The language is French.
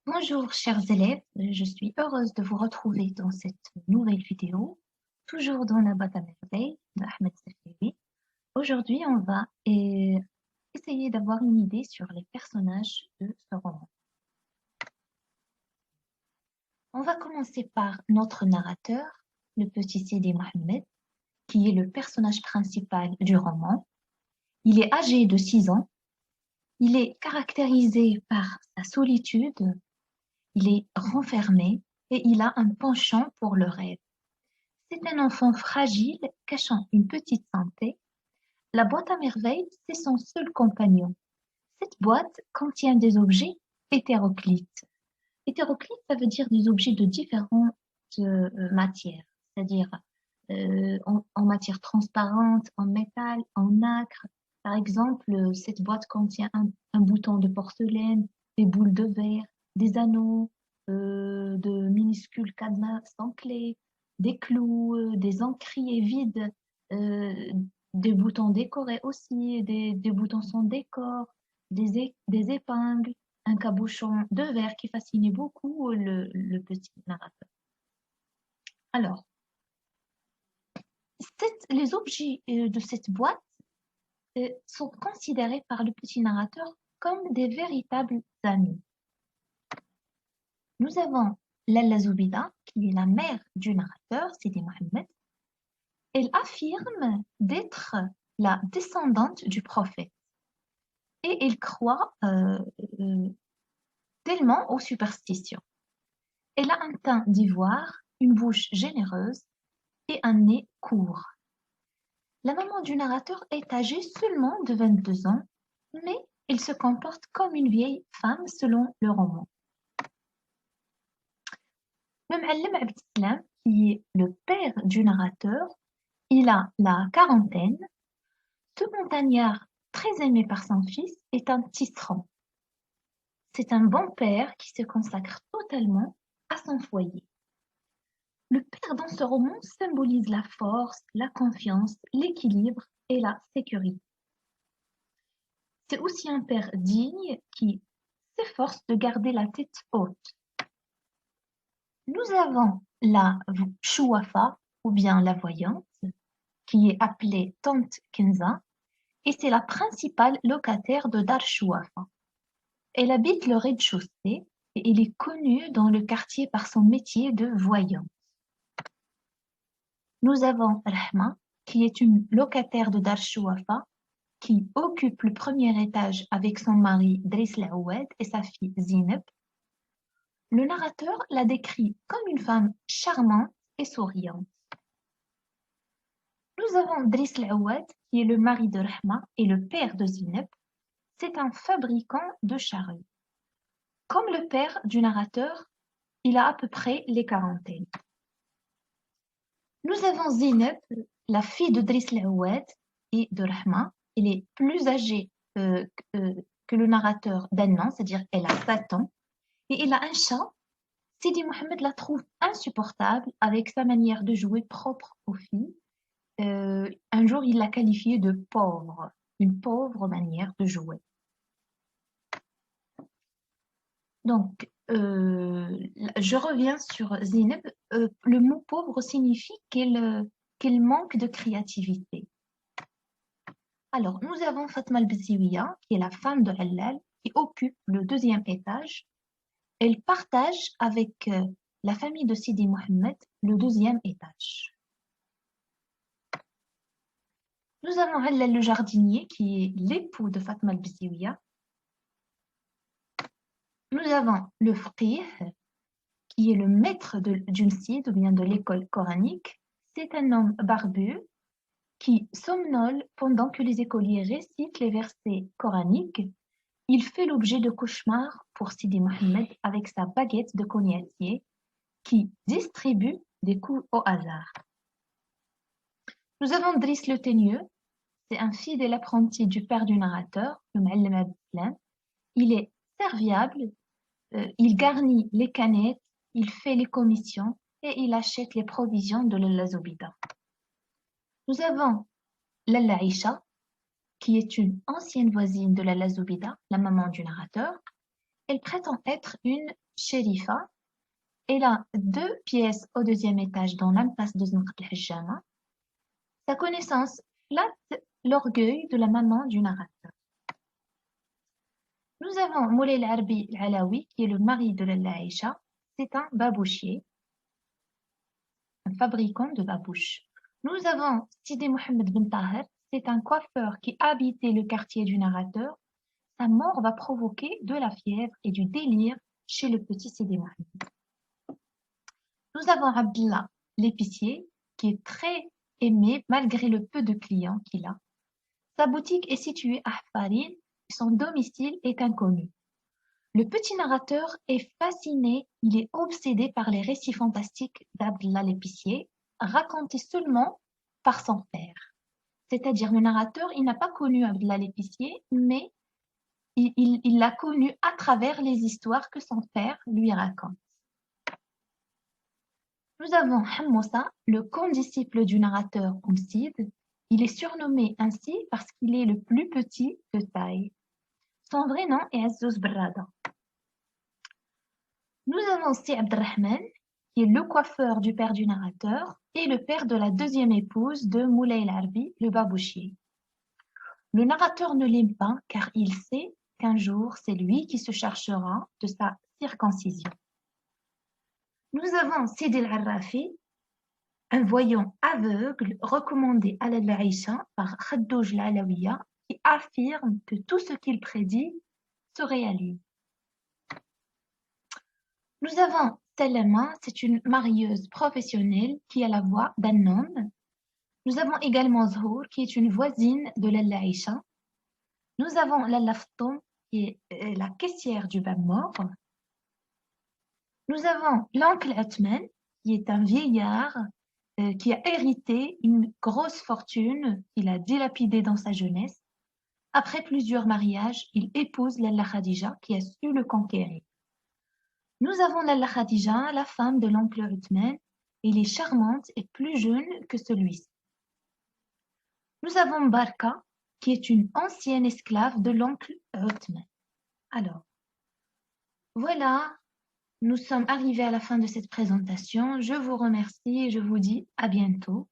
Bonjour chers élèves, je suis heureuse de vous retrouver dans cette nouvelle vidéo, toujours dans la boîte à merveilles de Ahmed Safiewi. Aujourd'hui, on va essayer d'avoir une idée sur les personnages de ce roman. On va commencer par notre narrateur, le petit Sidi Mohamed, qui est le personnage principal du roman. Il est âgé de 6 ans, il est caractérisé par sa solitude. Il est renfermé et il a un penchant pour le rêve. C'est un enfant fragile cachant une petite santé. La boîte à merveilles, c'est son seul compagnon. Cette boîte contient des objets hétéroclites. Hétéroclites, ça veut dire des objets de différentes matières, c'est-à-dire en matière transparente, en métal, en nacre. Par exemple, cette boîte contient un bouton de porcelaine, des boules de verre, des anneaux, de minuscules cadenas sans clé, des clous, des encriers vides, euh, des boutons décorés aussi, des boutons sans décor, des épingles, un cabochon de verre qui fascinait beaucoup le petit narrateur. Alors, les objets de cette boîte sont considérés par le petit narrateur comme des véritables amis. Nous avons Lalla Zoubida, qui est la mère du narrateur, Sidi Mohamed. Elle affirme d'être la descendante du prophète et elle croit tellement aux superstitions. Elle a un teint d'ivoire, une bouche généreuse et un nez court. La maman du narrateur est âgée seulement de 22 ans, mais elle se comporte comme une vieille femme selon le roman. Le Ma'allim Abdeslam, qui est le père du narrateur, il a la quarantaine. Ce montagnard, très aimé par son fils, est un tisserand. C'est un bon père qui se consacre totalement à son foyer. Le père dans ce roman symbolise la force, la confiance, l'équilibre et la sécurité. C'est aussi un père digne qui s'efforce de garder la tête haute. Nous avons la Chouafa, ou bien la voyante, qui est appelée Tante Kenza, et c'est la principale locataire de Dar Chouafa. Elle habite le rez-de-chaussée et elle est connue dans le quartier par son métier de voyante. Nous avons Rahma, qui est une locataire de Dar Chouafa, qui occupe le premier étage avec son mari Driss Laoued et sa fille Zineb. Le narrateur la décrit comme une femme charmante et souriante. Nous avons Driss Laoued, qui est le mari de Rahma et le père de Zineb. C'est un fabricant de charrues. Comme le père du narrateur, il a à peu près les quarantaines. Nous avons Zineb, la fille de Driss Laoued et de Rahma. Elle est plus âgée que le narrateur d'un an, c'est-à-dire elle a 7 ans. Et il a un chat. Sidi Mohamed la trouve insupportable avec sa manière de jouer propre aux filles. Un jour, il l'a qualifiée de pauvre, une pauvre manière de jouer. Donc, je reviens sur Zineb. Le mot pauvre signifie qu'elle manque de créativité. Alors, nous avons Fatma al-Biziwiya, qui est la femme de Hallal, qui occupe le 2e étage. Elle partage avec la famille de Sidi Mohamed le 2e étage. Nous avons Hallal le jardinier, qui est l'époux de Fatma al-Biziwiya. Nous avons le faqih, qui est le maître d'une cide ou bien de l'école coranique. C'est un homme barbu qui somnole pendant que les écoliers récitent les versets coraniques. Il fait l'objet de cauchemars pour Sidi Mohamed avec sa baguette de cognatier qui distribue des coups au hasard. Nous avons Driss le teigneux. C'est un fidèle apprenti du père du narrateur, le Ma'allim Abdeslam. Il est serviable, il garnit les canettes, il fait les commissions et il achète les provisions de Lalla Zoubida. Nous avons Lalla Aïcha, qui est une ancienne voisine de Lalla Zoubida, la maman du narrateur. elle prétend être une shérifa. Elle a 2 pièces au 2e étage dans l'impasse de Znqt el-Hajjama. Sa connaissance flatte l'orgueil de la maman du narrateur. Nous avons Moulay al-Arbi al-Alawi, qui est le mari de Lalla Aïcha. C'est un babouchier, un fabricant de babouches. Nous avons Sidi Mohamed Ben Taher, c'est un coiffeur qui habitait le quartier du narrateur. Sa mort va provoquer de la fièvre et du délire chez le petit Sidi Mohamed. Nous avons Abdullah, l'épicier, qui est très aimé malgré le peu de clients qu'il a. Sa boutique est située à Farin, son domicile est inconnu. Le petit narrateur est fasciné, il est obsédé par les récits fantastiques d'Abdullah l'épicier, racontés seulement par son père. C'est-à-dire le narrateur, il n'a pas connu Abdullah l'épicier, mais il l'a connu à travers les histoires que son père lui raconte. Nous avons Hammousa, le condisciple du narrateur Oumsid. Il est surnommé ainsi parce qu'il est le plus petit de taille. Son vrai nom est Azzouz Brada. Nous avons Si Abdelrahman, qui est le coiffeur du père du narrateur et le père de la 2e épouse de Moulay al-Arbi, le babouchier. Le narrateur ne l'aime pas car il sait qu'un jour, c'est lui qui se chargera de sa circoncision. Nous avons Sidi al-Arrafi, un voyant aveugle recommandé à Lalla Aïcha par Khadouj al-Alawiya, qui affirme que tout ce qu'il prédit se réalise. Nous avons Salama, c'est une marieuse professionnelle qui a la voix d'un homme. Nous avons également Zhour, qui est une voisine de Lalla Aïcha. Nous avons Lalla Ftoum, qui est la caissière du Bab Mort. Nous avons l'oncle Atman, qui est un vieillard qui a hérité une grosse fortune qu'il a dilapidée dans sa jeunesse. Après plusieurs mariages, il épouse Lalla Khadija, qui a su le conquérir. Nous avons Lalla Khadija, la femme de l'oncle Uthman. Elle est charmante et plus jeune que celui-ci. Nous avons Barka, qui est une ancienne esclave de l'oncle Uthman. Alors, voilà, nous sommes arrivés à la fin de cette présentation. Je vous remercie et je vous dis à bientôt.